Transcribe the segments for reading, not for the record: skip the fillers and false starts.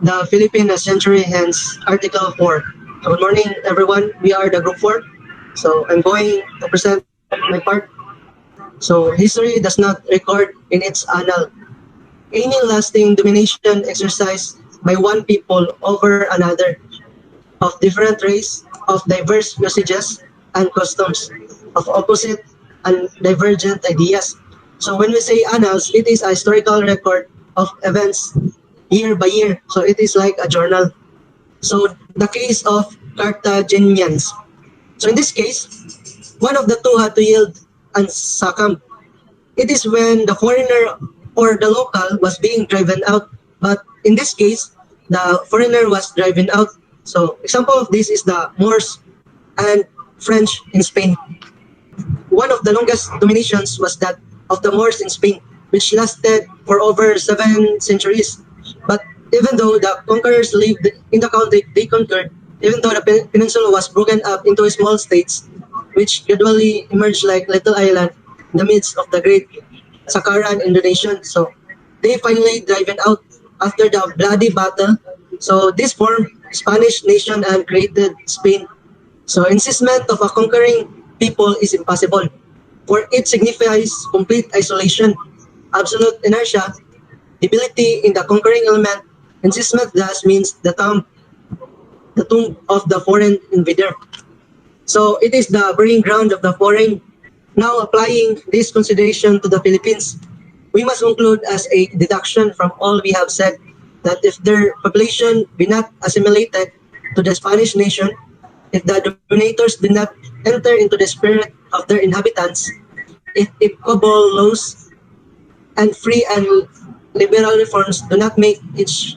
The Philippine Century, hence Article 4. Good morning, everyone. We are the Group 4. So I'm going to present my part. So history does not record in its annal any lasting domination exercised by one people over another of different race, of diverse usages and customs, of opposite and divergent ideas. So when we say annals, it is a historical record of events year by year. So it is like a journal. So the case of Carthaginians. So in this case, one of the two had to yield and succumb. It is when the foreigner or the local was being driven out. But in this case, the foreigner was driven out. So example of this is the Moors and French in Spain. One of the longest dominations was that of the Moors in Spain, which lasted for over 7 centuries. But even though the conquerors lived in the country they conquered, even though the peninsula was broken up into small states, which gradually emerged like little island in the midst of the great Sakaran Indonesian. So they finally driven out after the bloody battle. So this formed Spanish nation and created Spain. So insistment of a conquering people is impossible, for it signifies complete isolation, absolute inertia, debility in the conquering element. Insistment thus means the tomb of the foreign invader. So it is the burying ground of the foreign. Now applying this consideration to the Philippines, we must conclude as a deduction from all we have said that if their population be not assimilated to the Spanish nation, if the dominators did not enter into the spirit of their inhabitants, if equitable laws and free and liberal reforms do not make each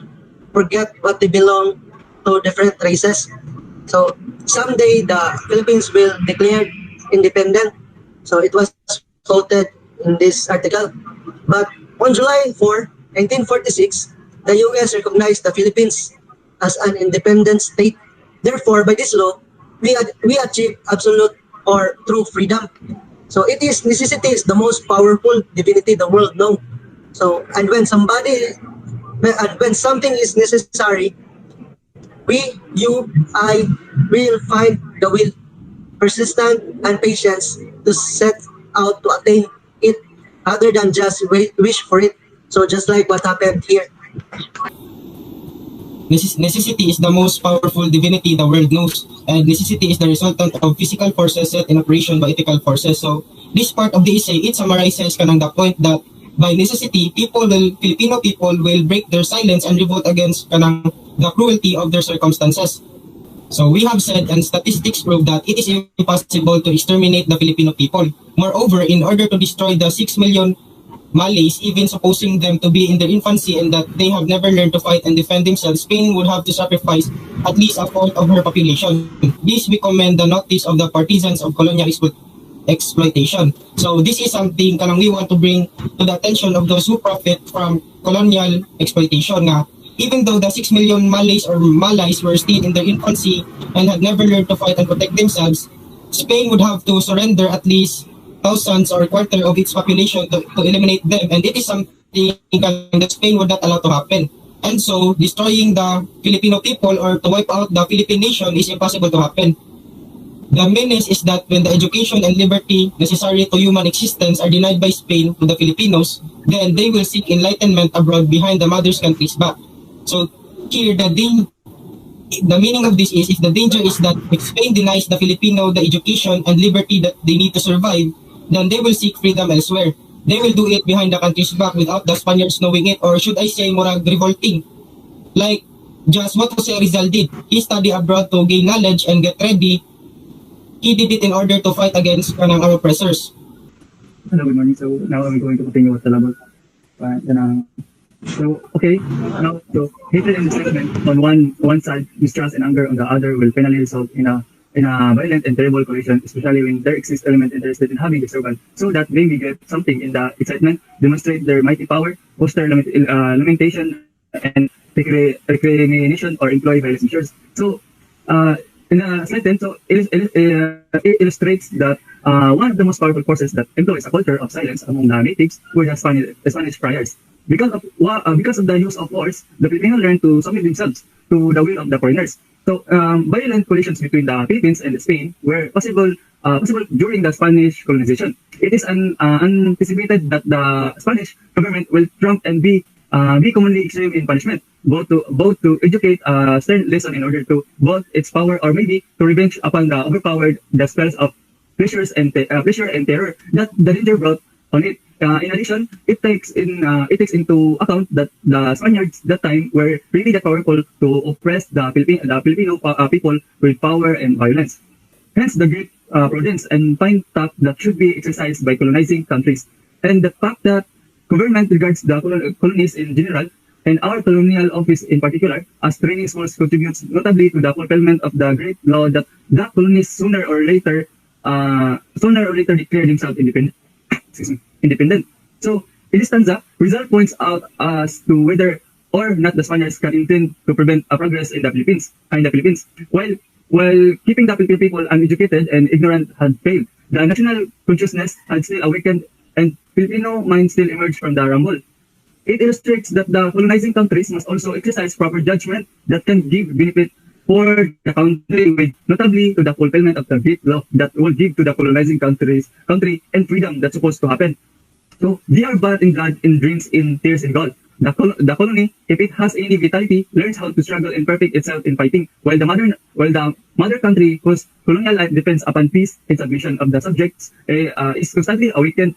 forget what they belong to different races. So someday the Philippines will declare independent. So it was quoted in this article. But on July 4, 1946, the US recognized the Philippines as an independent state. Therefore, by this law, we achieve absolute or true freedom. So it is necessity is the most powerful divinity the world knows. So and when something is necessary, I will find the will, persistent and patience to set out to attain it, other than just wish for it. So just like what happened here. Necessity is the most powerful divinity the world knows, and necessity is the resultant of physical forces set in operation by ethical forces. So this part of the essay, it summarizes kanang the point that by necessity, Filipino people will break their silence and revolt against kanang the cruelty of their circumstances. So we have said, and statistics prove that it is impossible to exterminate the Filipino people. Moreover, in order to destroy the 6 million Malays, even supposing them to be in their infancy and that they have never learned to fight and defend themselves, Spain would have to sacrifice at least a fourth of her population. This we commend the notice of the partisans of colonial exploitation. So this is something kanang we want to bring to the attention of those who profit from colonial exploitation. Nga, even though the 6 million Malays or Malays were still in their infancy and had never learned to fight and protect themselves, Spain would have to surrender at least thousands or quarter of its population to eliminate them, and it is something that Spain would not allow to happen. And so destroying the Filipino people or to wipe out the Philippine nation is impossible to happen. The menace is that when the education and liberty necessary to human existence are denied by Spain to the Filipinos, then they will seek enlightenment abroad behind the mother's country's back. So here the meaning of this is, if the danger is that if Spain denies the Filipino the education and liberty that they need to survive, then they will seek freedom elsewhere. They will do it behind the country's back without the Spaniards knowing it, or should I say murag revolting. Like just what Jose Rizal did. He studied abroad to gain knowledge and get ready. He did it in order to fight against our oppressors. Hello, good morning. So now I'm going to continue with the level. Okay, now so hatred and resentment on one side, mistrust and anger on the other will finally result in a violent and terrible collision, especially when there exists element interested in having the servant, so that they may get something in the excitement, demonstrate their mighty power, foster lamentation, and recreation or employ violence measures. So, in a sentence, so it illustrates that one of the most powerful forces that employs a culture of silence among the natives were the Spanish friars. Because of the use of force, the Filipino learned to submit themselves to the will of the foreigners. So violent collisions between the Philippines and Spain were possible during the Spanish colonization. It is anticipated that the Spanish government will trump and be commonly extreme in punishment, both to educate a stern lesson in order to both its power or maybe to revenge upon the overpowered the spells of pleasure and terror that the danger brought on it. In addition, it takes into account that the Spaniards that time were really that powerful to oppress the Filipino people with power and violence. Hence, the great prudence and fine tact that should be exercised by colonizing countries, and the fact that government regards the colonies in general and our colonial office in particular as training schools contributes notably to the fulfillment of the great law that the colonies sooner or later declare themselves independent. Excuse me, independent. So in this stanza, Rizal points out as to whether or not the Spaniards can intend to prevent a progress in the Philippines, while keeping the Filipino people uneducated and ignorant had failed. The national consciousness had still awakened and Filipino mind still emerged from the rumble. It illustrates that the colonizing countries must also exercise proper judgment that can give benefit for the country, with notably to the fulfillment of the great law that will give to the colonizing country and freedom that's supposed to happen. So they are but in blood, in dreams, in tears, in gold. The colony, if it has any vitality, learns how to struggle and perfect itself in fighting, while the mother country, whose colonial life depends upon peace and submission of the subjects, is constantly awakened.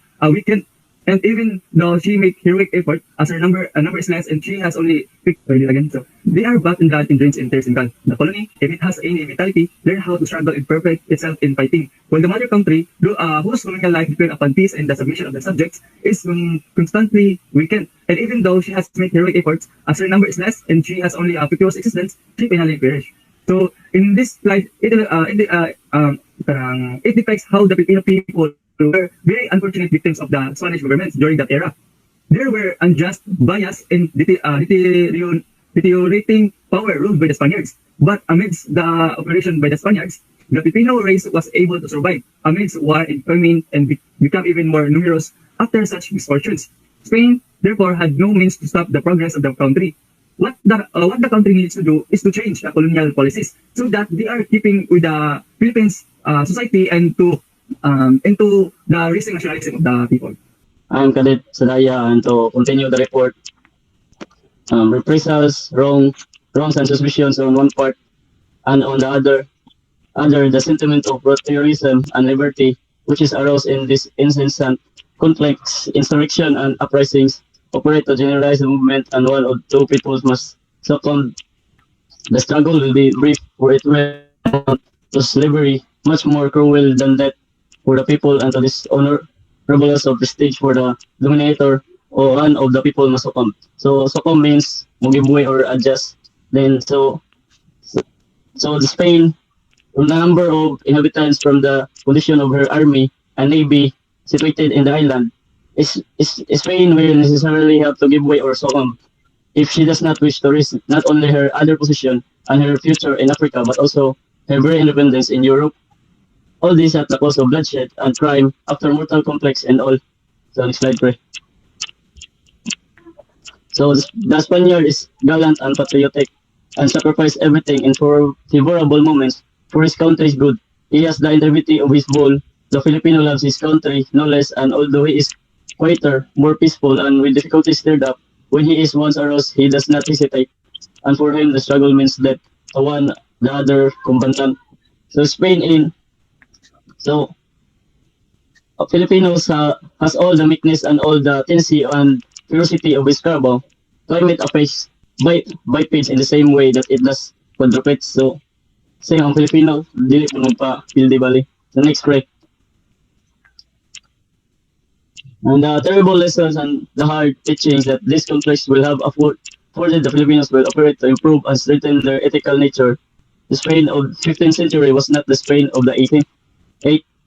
And even though she make heroic effort, as her number is less, and she has only picked early again. So they are but in blood, in dreams, in tears, in God. The colony, if it has any vitality, learn how to struggle and perfect itself in fighting. While the mother country, whose colonial life depends upon peace and the submission of the subjects, is constantly weakened. And even though she has made heroic efforts, as her number is less, and she has only a precarious existence, she finally perish. So in this slide, it depicts how the Filipino people were very unfortunate victims of the Spanish government during that era. There were unjust, bias, and deteriorating power ruled by the Spaniards. But amidst the operation by the Spaniards, the Filipino race was able to survive amidst war and famine and become even more numerous after such misfortunes. Spain, therefore, had no means to stop the progress of the country. What the country needs to do is to change the colonial policies so that they are keeping with the Philippines society and to the racial nationalism of the people. I'm Cadet Sadaya, and to continue the report, reprisals, wrongs and suspicions on one part, and on the other the sentiment of patriotism and liberty, which is aroused in this incessant conflicts, insurrection, and uprisings, operate to generalize the movement, and one or two peoples must succumb. The struggle will be brief, for it will amount to slavery, much more cruel than death for the people, and to dishonor loss of prestige for the dominator, or one of the people must succumb. So succumb means give way or adjust. Then so the Spain, from the number of inhabitants, from the condition of her army and navy situated in the island, Spain will necessarily have to give way or succumb if she does not wish to risk not only her other position and her future in Africa, but also her very independence in Europe. All this at the cost of bloodshed and crime after mortal complex and all. So next slide, pre. So the Spaniard is gallant and patriotic and sacrificed everything in favorable moments for his country's good. He has the integrity of his bull. The Filipino loves his country no less, and although he is quieter, more peaceful, and with difficulty stirred up, when he is once aroused, he does not hesitate. And for him, the struggle means death to one the other combatant. So Spain in so Filipinos has all the meekness and all the tendency and ferocity of his carabao. Climate affects bipeds in the same way that it does quadrupeds. So, say ang Filipino, dili po magpa-pildi bali. So next break. And the terrible lessons and the hard teachings that this conflict will have afforded the Filipinos will operate to improve and strengthen their ethical nature. The Spain of 15th century was not the Spain of the 18th.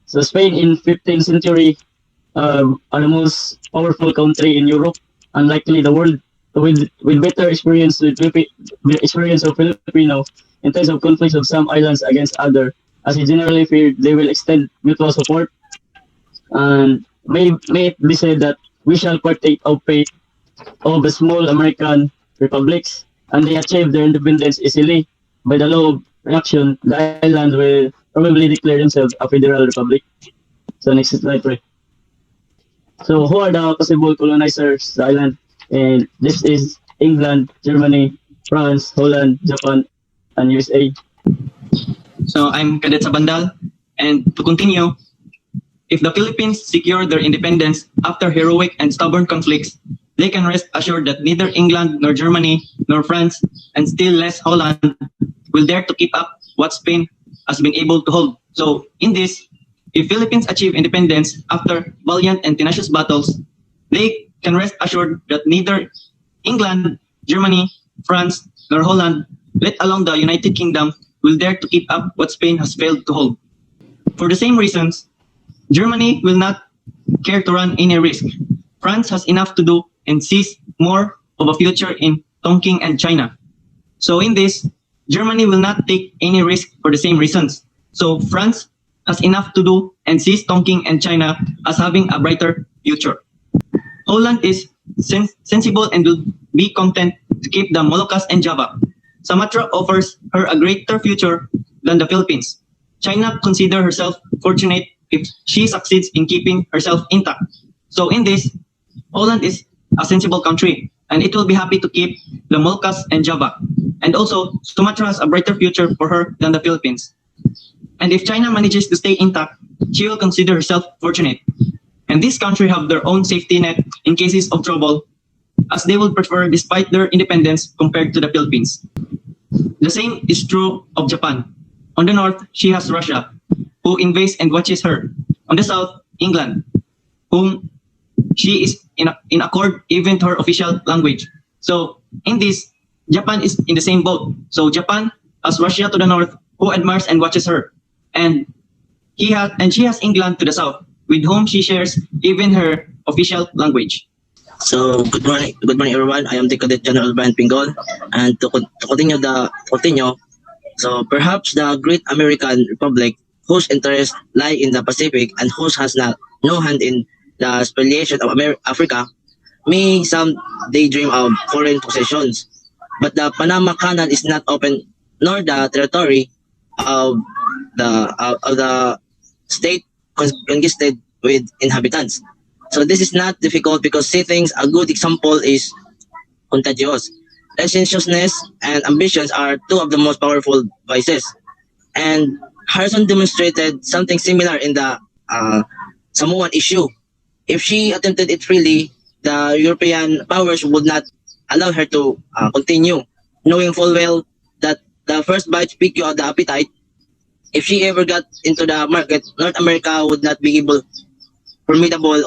So Spain in 15th century are the most powerful country in Europe, and likely the world, with better experience of Filipino in terms of conflicts of some islands against other, as he generally feared they will extend mutual support, and may it be said that we shall partake of fate of the small American republics, and they achieved their independence easily. By the law of reaction, the island will probably declare themselves a federal republic. So next slide, pre. So who are the possible colonizers of the island? And this is England, Germany, France, Holland, Japan, and USA. So I'm Cadet Sabandal, and to continue, if the Philippines secure their independence after heroic and stubborn conflicts, they can rest assured that neither England nor Germany nor France, and still less Holland, will dare to keep up what Spain has been able to hold. So in this, if Philippines achieve independence after valiant and tenacious battles, they can rest assured that neither England, Germany, France, nor Holland, let alone the United Kingdom, will dare to keep up what Spain has failed to hold. For the same reasons, Germany will not care to run any risk. France has enough to do and sees more of a future in Tonkin and China. So in this, Germany will not take any risk for the same reasons. So France has enough to do and sees Tonkin and China as having a brighter future. Holland is sensible and will be content to keep the Moluccas and Java. Sumatra offers her a greater future than the Philippines. China considers herself fortunate if she succeeds in keeping herself intact. So in this, Holland is a sensible country, and it will be happy to keep the Moluccas and Java. And also, Sumatra has a brighter future for her than the Philippines. And if China manages to stay intact, she will consider herself fortunate. And these countries have their own safety net in cases of trouble, as they will prefer despite their independence compared to the Philippines. The same is true of Japan. On the north, she has Russia, who invades and watches her. On the south, England, whom she is in accord even to her official language. So in this, Japan is in the same boat. So Japan has Russia to the north, who admires and watches her, and she has England to the south, with whom she shares even her official language. So good morning everyone. I am the Cadet General Brian Pingol, and to continue, so perhaps the Great American Republic, whose interests lie in the Pacific and whose has no hand in the spoliation of Africa, may someday dream of foreign possessions. But the Panama Canal is not open, nor the territory of the state congested with inhabitants. So this is not difficult because see things, a good example is contagious. Licentiousness and ambitions are two of the most powerful vices. And Harrison demonstrated something similar in the Samoan issue. If she attempted it freely, the European powers would not allow her to continue, knowing full well that the first bite pick you out the appetite. If she ever got into the market, North America would not be able formidable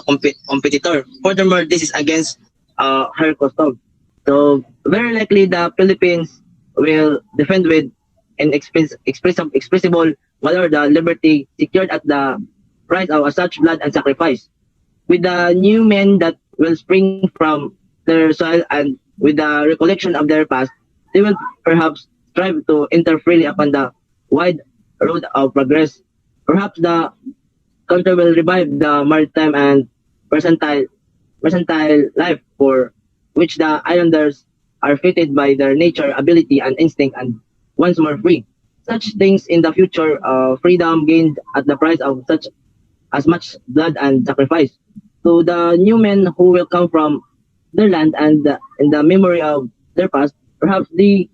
competitor. Furthermore, this is against her custom. So very likely the Philippines will defend with an expressible valor the liberty secured at the price of such blood and sacrifice. With the new men that will spring from their soil and with the recollection of their past, they will perhaps strive to enter freely upon the wide road of progress. Perhaps the country will revive the maritime and mercantile life for which the islanders are fitted by their nature, ability, and instinct, and once more free. Such things in the future, freedom gained at the price of such as much blood and sacrifice. To the new men who will come from their land and in the memory of their past, perhaps they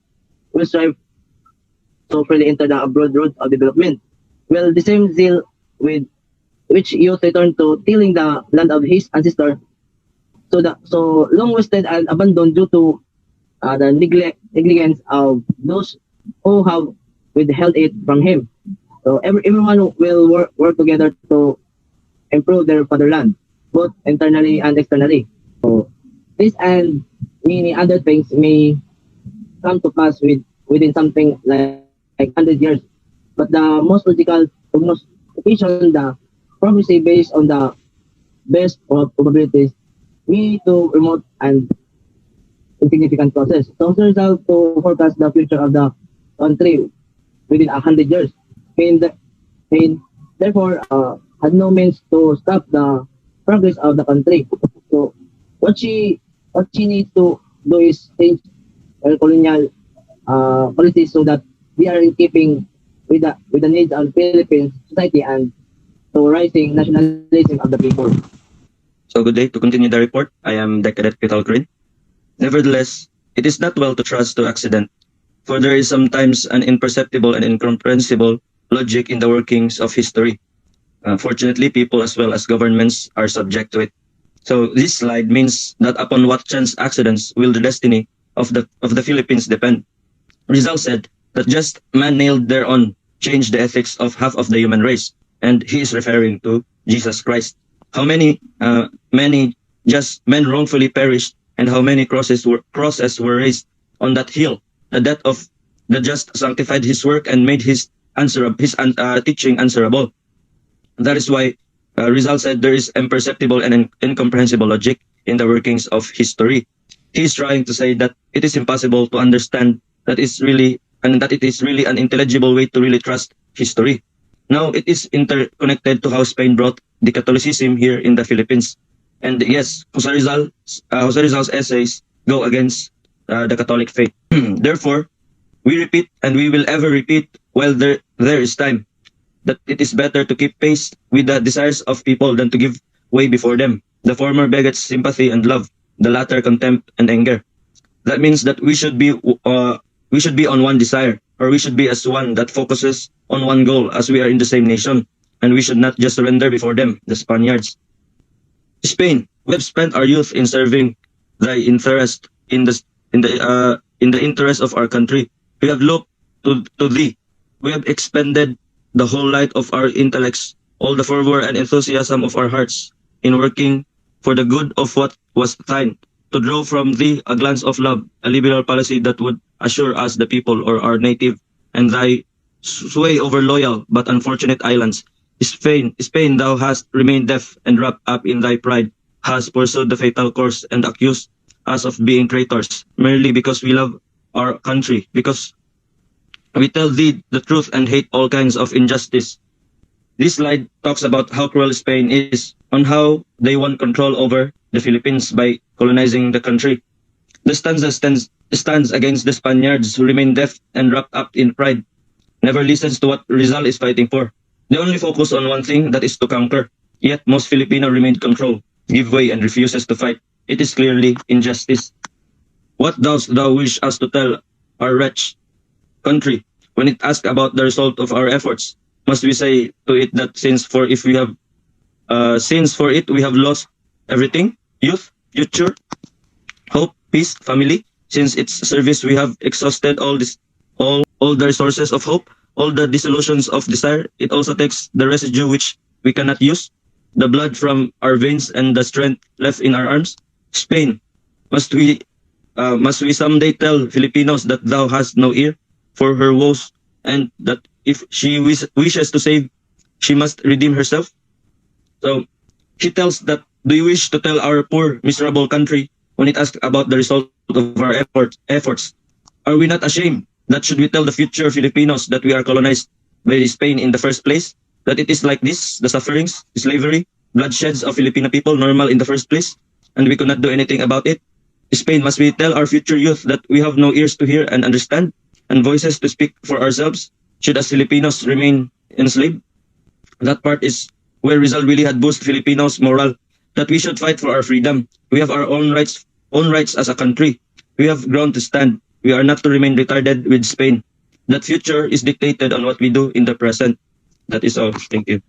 will strive to freely enter the abroad road of development. Well, the same zeal with which youth return to tilling the land of his ancestor, so long wasted and abandoned due to the negligence of those who have withheld it from him. So everyone will work together to improve their fatherland, both internally and externally. So this and many other things may come to pass within something like 100 years. But the most logical prognostication, the prophecy based on the best of probabilities, may to remote and insignificant process. So as a result, to forecast the future of the country within 100 years, Spain therefore had no means to stop the progress of the country. So what she what she needs to do is change colonial policies so that we are in keeping with the needs of Philippine society and to rising nationalism of the people. So good day. To continue the report, I am Decadet Petal Green. Nevertheless, it is not well to trust to accident, for there is sometimes an imperceptible and incomprehensible logic in the workings of history. Fortunately, people as well as governments are subject to it. So this slide means that upon what chance accidents will the destiny of the Philippines depend. Rizal said that just man nailed thereon changed the ethics of half of the human race, and he is referring to Jesus Christ. How many just men wrongfully perished, and how many crosses were raised on that hill. The death of the just sanctified his work and made his teaching answerable. That is why Rizal said there is imperceptible and incomprehensible logic in the workings of history. He is trying to say that it is impossible to understand that it is really an intelligible way to really trust history. Now it is interconnected to how Spain brought the Catholicism here in the Philippines. And yes, Jose Rizal's essays go against the Catholic faith. Therefore, we repeat and we will ever repeat while there is time that it is better to keep pace with the desires of people than to give way before them. The former begets sympathy and love, the latter contempt and anger. That means that we should be on one desire, or we should be as one that focuses on one goal, as we are in the same nation, and we should not just surrender before them, the Spaniards. Spain, we have spent our youth in serving thy interest in the interest of our country. We have looked to thee. We have expended the whole light of our intellects, all the fervor and enthusiasm of our hearts, in working for the good of what was thine, to draw from thee a glance of love, a liberal policy that would assure us the people or our native, and thy sway over loyal but unfortunate islands. Spain, thou hast remained deaf and wrapped up in thy pride, hast pursued the fatal course and accused us of being traitors, merely because we love our country, because we tell thee the truth and hate all kinds of injustice. This slide talks about how cruel Spain is, on how they won control over the Philippines by colonizing the country. The stanza stands against the Spaniards who remain deaf and wrapped up in pride, never listens to what Rizal is fighting for. They only focus on one thing, that is to conquer. Yet most Filipino remain control, give way and refuses to fight. It is clearly injustice. What dost thou wish us to tell our wretched country when it asks about the result of our efforts? Must we say to it that since for it we have lost everything, youth, future, hope, peace, family, since its service we have exhausted all the resources of hope, all the dissolutions of desire. It also takes the residue which we cannot use, the blood from our veins and the strength left in our arms. Spain, must we someday tell Filipinos that thou hast no ear for her woes, and that if she wishes to save, she must redeem herself? So he tells that, do you wish to tell our poor, miserable country when it asks about the result of our efforts? Are we not ashamed? That should we tell the future Filipinos that we are colonized by Spain in the first place? That it is like this, the sufferings, slavery, bloodsheds of Filipino people normal in the first place, and we could not do anything about it? Spain, must we tell our future youth that we have no ears to hear and understand, and voices to speak for ourselves? Should as Filipinos remain enslaved? That part is where Rizal really had boosted Filipinos' moral, that we should fight for our freedom. We have our own rights as a country. We have ground to stand. We are not to remain retarded with Spain. That future is dictated on what we do in the present. That is all. Thank you.